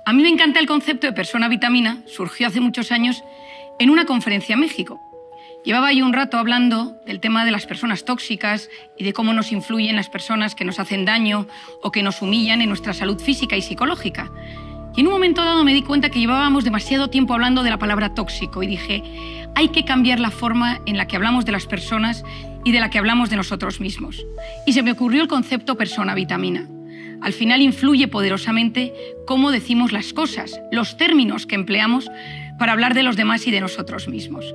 A mí me encanta el concepto de persona vitamina, surgió hace muchos años en una conferencia en México. Llevaba yo un rato hablando del tema de las personas tóxicas y de cómo nos influyen las personas que nos hacen daño o que nos humillan en nuestra salud física y psicológica. Y en un momento dado me di cuenta que llevábamos demasiado tiempo hablando de la palabra tóxico y dije, hay que cambiar la forma en la que hablamos de las personas y de la que hablamos de nosotros mismos. Y se me ocurrió el concepto persona vitamina. Al final influye poderosamente cómo decimos las cosas, los términos que empleamos para hablar de los demás y de nosotros mismos.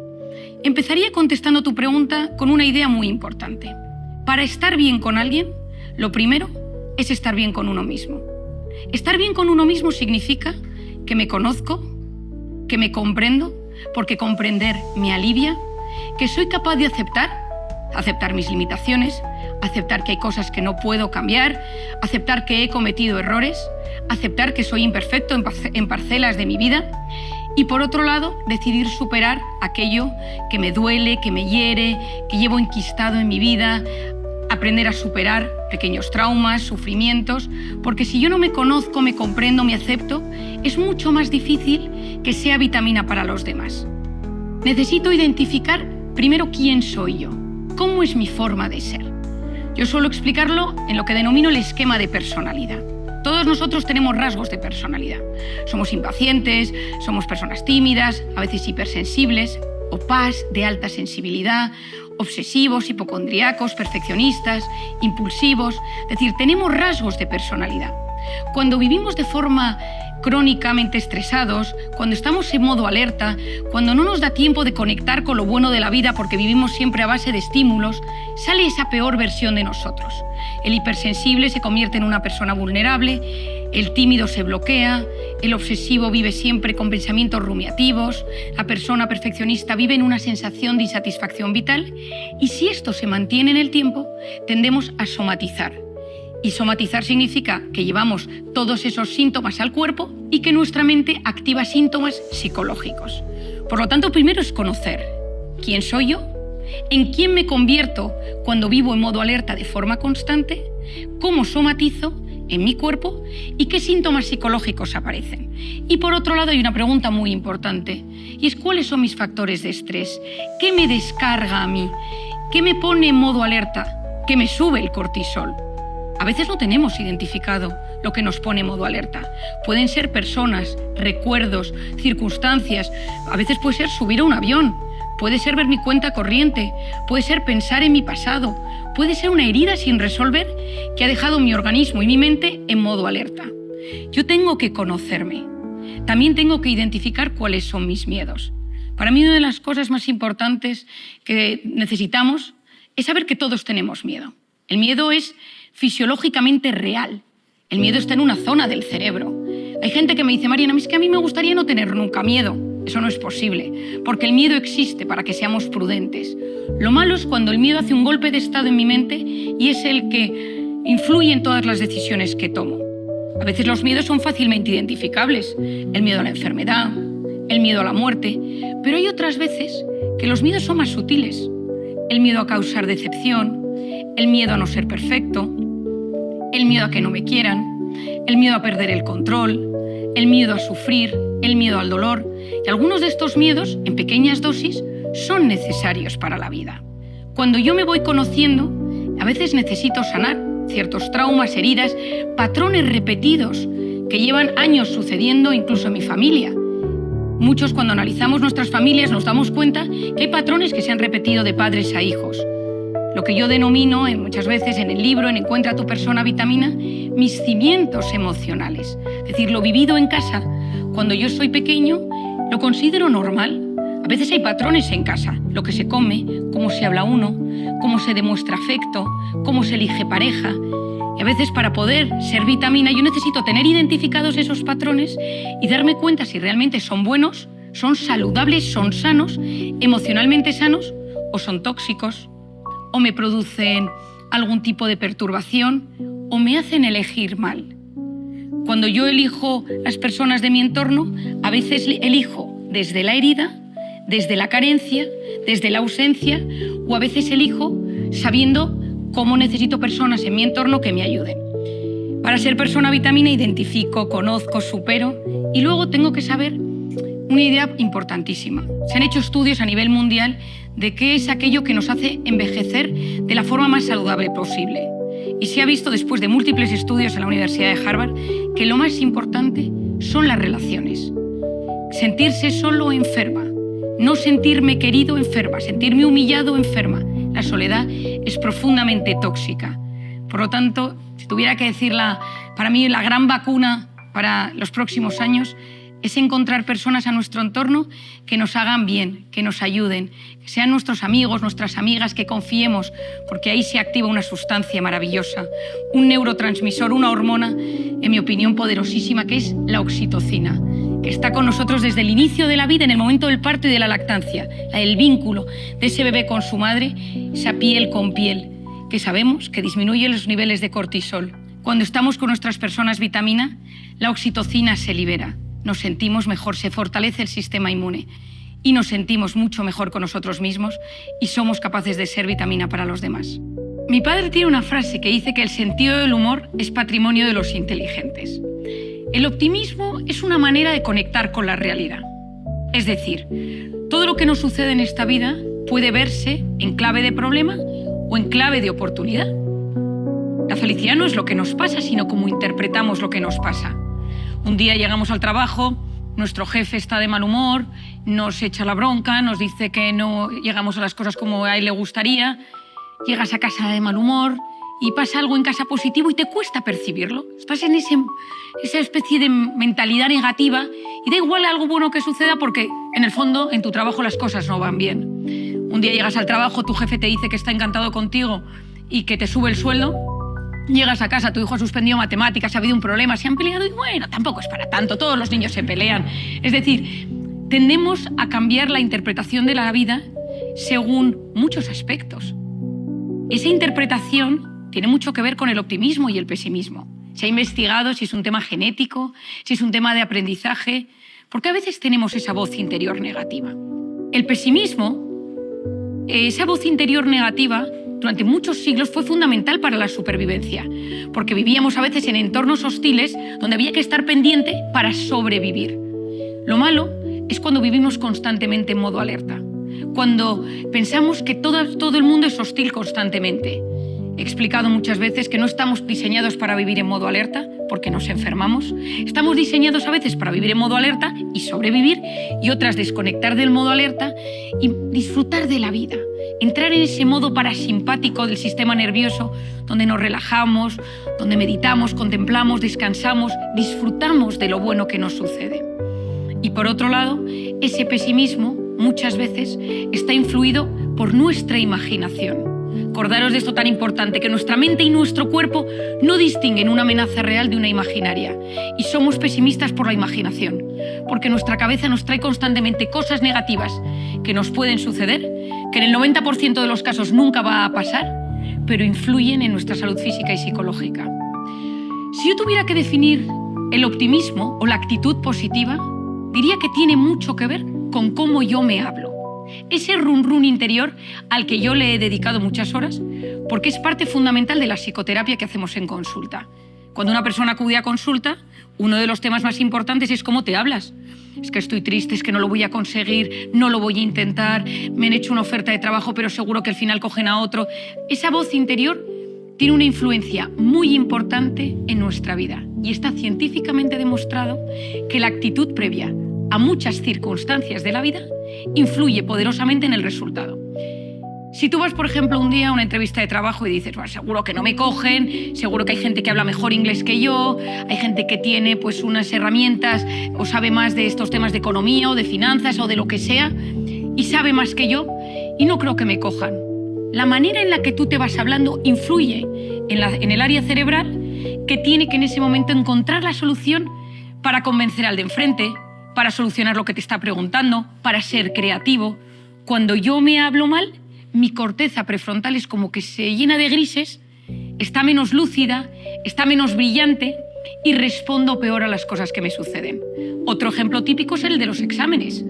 Empezaría contestando tu pregunta con una idea muy importante. Para estar bien con alguien, lo primero es estar bien con uno mismo. Estar bien con uno mismo significa que me conozco, que me comprendo, porque comprender me alivia, que soy capaz de aceptar mis limitaciones, aceptar que hay cosas que no puedo cambiar, aceptar que he cometido errores, aceptar que soy imperfecto en parcelas de mi vida y, por otro lado, decidir superar aquello que me duele, que me hiere, que llevo enquistado en mi vida, aprender a superar pequeños traumas, sufrimientos, porque si yo no me conozco, me comprendo, me acepto, es mucho más difícil que sea vitamina para los demás. Necesito identificar primero quién soy yo, cómo es mi forma de ser. Yo suelo explicarlo en lo que denomino el esquema de personalidad. Todos nosotros tenemos rasgos de personalidad. Somos impacientes, somos personas tímidas, a veces hipersensibles, opás, de alta sensibilidad, obsesivos, hipocondríacos, perfeccionistas, impulsivos. Es decir, tenemos rasgos de personalidad. Cuando vivimos de forma crónicamente estresados, cuando estamos en modo alerta, cuando no nos da tiempo de conectar con lo bueno de la vida porque vivimos siempre a base de estímulos, sale esa peor versión de nosotros. El hipersensible se convierte en una persona vulnerable, el tímido se bloquea, el obsesivo vive siempre con pensamientos rumiativos, la persona perfeccionista vive en una sensación de insatisfacción vital y si esto se mantiene en el tiempo, tendemos a somatizar. Y somatizar significa que llevamos todos esos síntomas al cuerpo y que nuestra mente activa síntomas psicológicos. Por lo tanto, primero es conocer quién soy yo, en quién me convierto cuando vivo en modo alerta de forma constante, cómo somatizo en mi cuerpo y qué síntomas psicológicos aparecen. Y por otro lado hay una pregunta muy importante y es ¿cuáles son mis factores de estrés? ¿Qué me descarga a mí? ¿Qué me pone en modo alerta? ¿Qué me sube el cortisol? A veces no tenemos identificado lo que nos pone en modo alerta. Pueden ser personas, recuerdos, circunstancias. A veces puede ser subir a un avión, puede ser ver mi cuenta corriente, puede ser pensar en mi pasado, puede ser una herida sin resolver que ha dejado mi organismo y mi mente en modo alerta. Yo tengo que conocerme. También tengo que identificar cuáles son mis miedos. Para mí una de las cosas más importantes que necesitamos es saber que todos tenemos miedo. El miedo es fisiológicamente real. El miedo está en una zona del cerebro. Hay gente que me dice, Mariana, es que a mí me gustaría no tener nunca miedo. Eso no es posible, porque el miedo existe para que seamos prudentes. Lo malo es cuando el miedo hace un golpe de estado en mi mente y es el que influye en todas las decisiones que tomo. A veces los miedos son fácilmente identificables. El miedo a la enfermedad, el miedo a la muerte, pero hay otras veces que los miedos son más sutiles. El miedo a causar decepción, el miedo a no ser perfecto, el miedo a que no me quieran, el miedo a perder el control, el miedo a sufrir, el miedo al dolor. Y algunos de estos miedos, en pequeñas dosis, son necesarios para la vida. Cuando yo me voy conociendo, a veces necesito sanar ciertos traumas, heridas, patrones repetidos que llevan años sucediendo incluso en mi familia. Muchos, cuando analizamos nuestras familias, nos damos cuenta que hay patrones que se han repetido de padres a hijos. Lo que yo denomino muchas veces en el libro, en Encuentra tu persona vitamina, mis cimientos emocionales. Es decir, lo vivido en casa, cuando yo soy pequeño, lo considero normal. A veces hay patrones en casa, lo que se come, cómo se habla uno, cómo se demuestra afecto, cómo se elige pareja. Y a veces para poder ser vitamina yo necesito tener identificados esos patrones y darme cuenta si realmente son buenos, son saludables, son sanos, emocionalmente sanos o son tóxicos, o me producen algún tipo de perturbación o me hacen elegir mal. Cuando yo elijo las personas de mi entorno, a veces elijo desde la herida, desde la carencia, desde la ausencia, o a veces elijo sabiendo cómo necesito personas en mi entorno que me ayuden. Para ser persona vitamina identifico, conozco, supero y luego tengo que saber una idea importantísima. Se han hecho estudios a nivel mundial de qué es aquello que nos hace envejecer de la forma más saludable posible. Y se ha visto después de múltiples estudios en la Universidad de Harvard que lo más importante son las relaciones. Sentirse solo enferma, no sentirme querido enferma, sentirme humillado enferma. La soledad es profundamente tóxica. Por lo tanto, si tuviera que decir para mí la gran vacuna para los próximos años es encontrar personas a nuestro entorno que nos hagan bien, que nos ayuden, que sean nuestros amigos, nuestras amigas, que confiemos, porque ahí se activa una sustancia maravillosa, un neurotransmisor, una hormona, en mi opinión, poderosísima, que es la oxitocina, que está con nosotros desde el inicio de la vida, en el momento del parto y de la lactancia, el vínculo de ese bebé con su madre, esa piel con piel, que sabemos que disminuye los niveles de cortisol. Cuando estamos con nuestras personas vitamina, la oxitocina se libera. Nos sentimos mejor, se fortalece el sistema inmune y nos sentimos mucho mejor con nosotros mismos y somos capaces de ser vitamina para los demás. Mi padre tiene una frase que dice que el sentido del humor es patrimonio de los inteligentes. El optimismo es una manera de conectar con la realidad. Es decir, todo lo que nos sucede en esta vida puede verse en clave de problema o en clave de oportunidad. La felicidad no es lo que nos pasa, sino cómo interpretamos lo que nos pasa. Un día llegamos al trabajo, nuestro jefe está de mal humor, nos echa la bronca, nos dice que no llegamos a las cosas como a él le gustaría, llegas a casa de mal humor y pasa algo en casa positivo y te cuesta percibirlo. Estás en esa especie de mentalidad negativa y da igual algo bueno que suceda porque en el fondo en tu trabajo las cosas no van bien. Un día llegas al trabajo, tu jefe te dice que está encantado contigo y que te sube el sueldo. Llegas a casa, tu hijo ha suspendido matemáticas, ha habido un problema, se han peleado y bueno, tampoco es para tanto, todos los niños se pelean. Es decir, tendemos a cambiar la interpretación de la vida según muchos aspectos. Esa interpretación tiene mucho que ver con el optimismo y el pesimismo. Se ha investigado si es un tema genético, si es un tema de aprendizaje, porque a veces tenemos esa voz interior negativa. El pesimismo, esa voz interior negativa, durante muchos siglos fue fundamental para la supervivencia, porque vivíamos a veces en entornos hostiles donde había que estar pendiente para sobrevivir. Lo malo es cuando vivimos constantemente en modo alerta, cuando pensamos que todo el mundo es hostil constantemente. He explicado muchas veces que no estamos diseñados para vivir en modo alerta porque nos enfermamos. Estamos diseñados a veces para vivir en modo alerta y sobrevivir, y otras desconectar del modo alerta y disfrutar de la vida. Entrar en ese modo parasimpático del sistema nervioso donde nos relajamos, donde meditamos, contemplamos, descansamos, disfrutamos de lo bueno que nos sucede. Y por otro lado, ese pesimismo muchas veces está influido por nuestra imaginación. Acordaros de esto tan importante, que nuestra mente y nuestro cuerpo no distinguen una amenaza real de una imaginaria. Y somos pesimistas por la imaginación, porque nuestra cabeza nos trae constantemente cosas negativas que nos pueden suceder, que en el 90% de los casos nunca va a pasar, pero influyen en nuestra salud física y psicológica. Si yo tuviera que definir el optimismo o la actitud positiva, diría que tiene mucho que ver con cómo yo me hablo. Ese run interior al que yo le he dedicado muchas horas, porque es parte fundamental de la psicoterapia que hacemos en consulta. Cuando una persona acude a consulta, uno de los temas más importantes es cómo te hablas. Es que estoy triste, es que no lo voy a conseguir, no lo voy a intentar, me han hecho una oferta de trabajo pero seguro que al final cogen a otro. Esa voz interior tiene una influencia muy importante en nuestra vida y está científicamente demostrado que la actitud previa a muchas circunstancias de la vida influye poderosamente en el resultado. Si tú vas, por ejemplo, un día a una entrevista de trabajo y dices, bueno, seguro que no me cogen, seguro que hay gente que habla mejor inglés que yo, hay gente que tiene pues, unas herramientas o sabe más de estos temas de economía o de finanzas o de lo que sea y sabe más que yo y no creo que me cojan. La manera en la que tú te vas hablando influye en el área cerebral que tiene que en ese momento encontrar la solución para convencer al de enfrente, para solucionar lo que te está preguntando, para ser creativo. Cuando yo me hablo mal, mi corteza prefrontal es como que se llena de grises, está menos lúcida, está menos brillante y respondo peor a las cosas que me suceden. Otro ejemplo típico es el de los exámenes.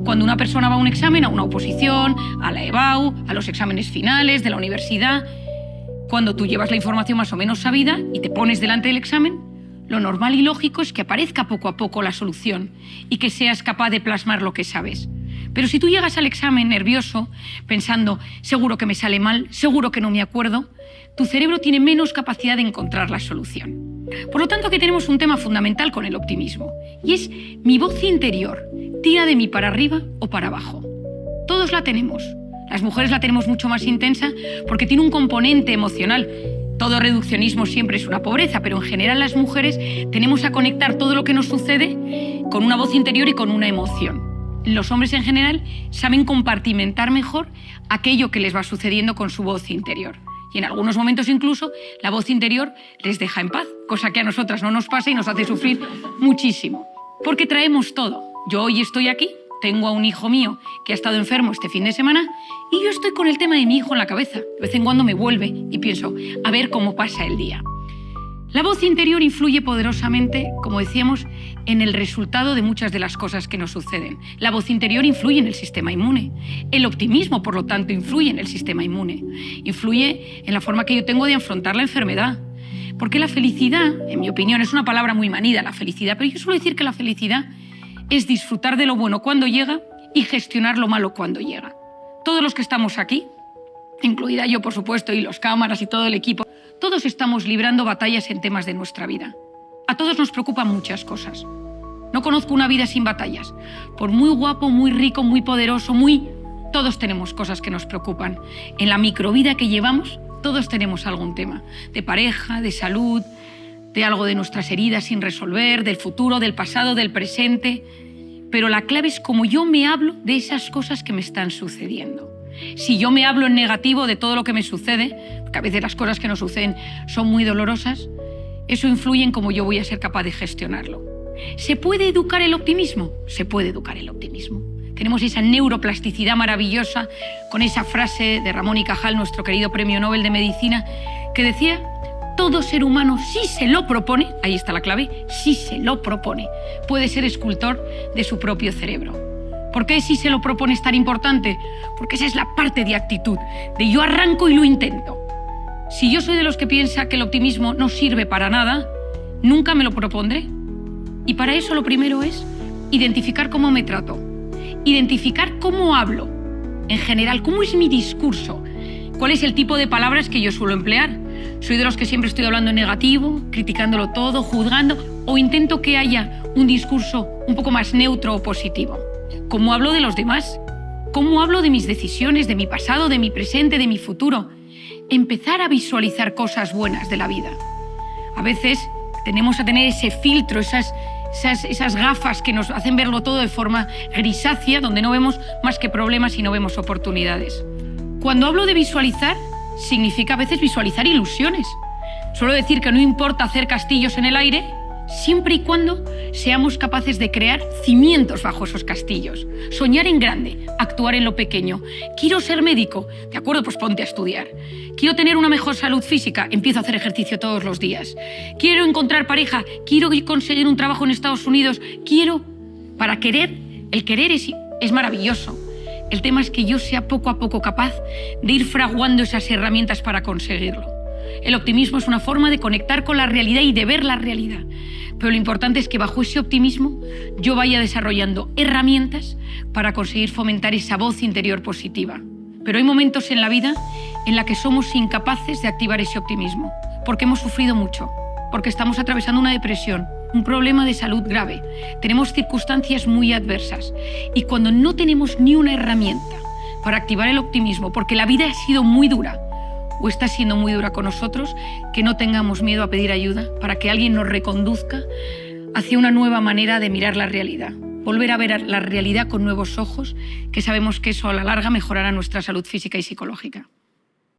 Cuando una persona va a un examen, a una oposición, a la EBAU, a los exámenes finales de la universidad, Cuando tú llevas la información más o menos sabida y te pones delante del examen, lo normal y lógico es que aparezca poco a poco la solución y que seas capaz de plasmar lo que sabes. Pero si tú llegas al examen nervioso, pensando, seguro que me sale mal, seguro que no me acuerdo, tu cerebro tiene menos capacidad de encontrar la solución. Por lo tanto, aquí tenemos un tema fundamental con el optimismo, y es mi voz interior, tira de mí para arriba o para abajo. Todos la tenemos. Las mujeres la tenemos mucho más intensa porque tiene un componente emocional. Todo reduccionismo siempre es una pobreza, pero en general las mujeres tenemos a conectar todo lo que nos sucede con una voz interior y con una emoción. Los hombres en general saben compartimentar mejor aquello que les va sucediendo con su voz interior. Y en algunos momentos incluso la voz interior les deja en paz, cosa que a nosotras no nos pasa y nos hace sufrir muchísimo. Porque traemos todo. Yo hoy estoy aquí, tengo a un hijo mío que ha estado enfermo este fin de semana y yo estoy con el tema de mi hijo en la cabeza. De vez en cuando me vuelve y pienso, a ver cómo pasa el día. La voz interior influye poderosamente, como decíamos, en el resultado de muchas de las cosas que nos suceden. La voz interior influye en el sistema inmune. El optimismo, por lo tanto, influye en el sistema inmune. Influye en la forma que yo tengo de afrontar la enfermedad. Porque la felicidad, en mi opinión, es una palabra muy manida, la felicidad, pero yo suelo decir que la felicidad es disfrutar de lo bueno cuando llega y gestionar lo malo cuando llega. Todos los que estamos aquí, incluida yo, por supuesto, y los cámaras y todo el equipo, todos estamos librando batallas en temas de nuestra vida. A todos nos preocupan muchas cosas. No conozco una vida sin batallas. Por muy guapo, muy rico, muy poderoso, todos tenemos cosas que nos preocupan. En la microvida que llevamos, todos tenemos algún tema. De pareja, de salud, de algo de nuestras heridas sin resolver, del futuro, del pasado, del presente. Pero la clave es cómo yo me hablo de esas cosas que me están sucediendo. Si yo me hablo en negativo de todo lo que me sucede, porque a veces las cosas que nos suceden son muy dolorosas, eso influye en cómo yo voy a ser capaz de gestionarlo. ¿Se puede educar el optimismo? Se puede educar el optimismo. Tenemos esa neuroplasticidad maravillosa con esa frase de Ramón y Cajal, nuestro querido Premio Nobel de Medicina, que decía, todo ser humano, si se lo propone, ahí está la clave, si se lo propone, puede ser escultor de su propio cerebro. ¿Por qué si se lo propone es tan importante? Porque esa es la parte de actitud, de yo arranco y lo intento. Si yo soy de los que piensa que el optimismo no sirve para nada, nunca me lo propondré. Y para eso lo primero es identificar cómo me trato, identificar cómo hablo, en general, cómo es mi discurso, cuál es el tipo de palabras que yo suelo emplear. Soy de los que siempre estoy hablando en negativo, criticándolo todo, juzgando, o intento que haya un discurso un poco más neutro o positivo. ¿Cómo hablo de los demás? ¿Cómo hablo de mis decisiones, de mi pasado, de mi presente, de mi futuro? Empezar a visualizar cosas buenas de la vida. A veces tenemos a tener ese filtro, esas gafas que nos hacen verlo todo de forma grisácea, donde no vemos más que problemas y no vemos oportunidades. Cuando hablo de visualizar, significa a veces visualizar ilusiones. Suelo decir que no importa hacer castillos en el aire, siempre y cuando seamos capaces de crear cimientos bajo esos castillos. Soñar en grande, actuar en lo pequeño. Quiero ser médico, de acuerdo, pues ponte a estudiar. Quiero tener una mejor salud física, empiezo a hacer ejercicio todos los días. Quiero encontrar pareja, quiero conseguir un trabajo en Estados Unidos, para querer, el querer es maravilloso. El tema es que yo sea poco a poco capaz de ir fraguando esas herramientas para conseguirlo. El optimismo es una forma de conectar con la realidad y de ver la realidad. Pero lo importante es que bajo ese optimismo yo vaya desarrollando herramientas para conseguir fomentar esa voz interior positiva. Pero hay momentos en la vida en la que somos incapaces de activar ese optimismo, porque hemos sufrido mucho, porque estamos atravesando una depresión, un problema de salud grave, tenemos circunstancias muy adversas y cuando no tenemos ni una herramienta para activar el optimismo, porque la vida ha sido muy dura, o está siendo muy dura con nosotros, que no tengamos miedo a pedir ayuda para que alguien nos reconduzca hacia una nueva manera de mirar la realidad. Volver a ver la realidad con nuevos ojos, que sabemos que eso a la larga mejorará nuestra salud física y psicológica.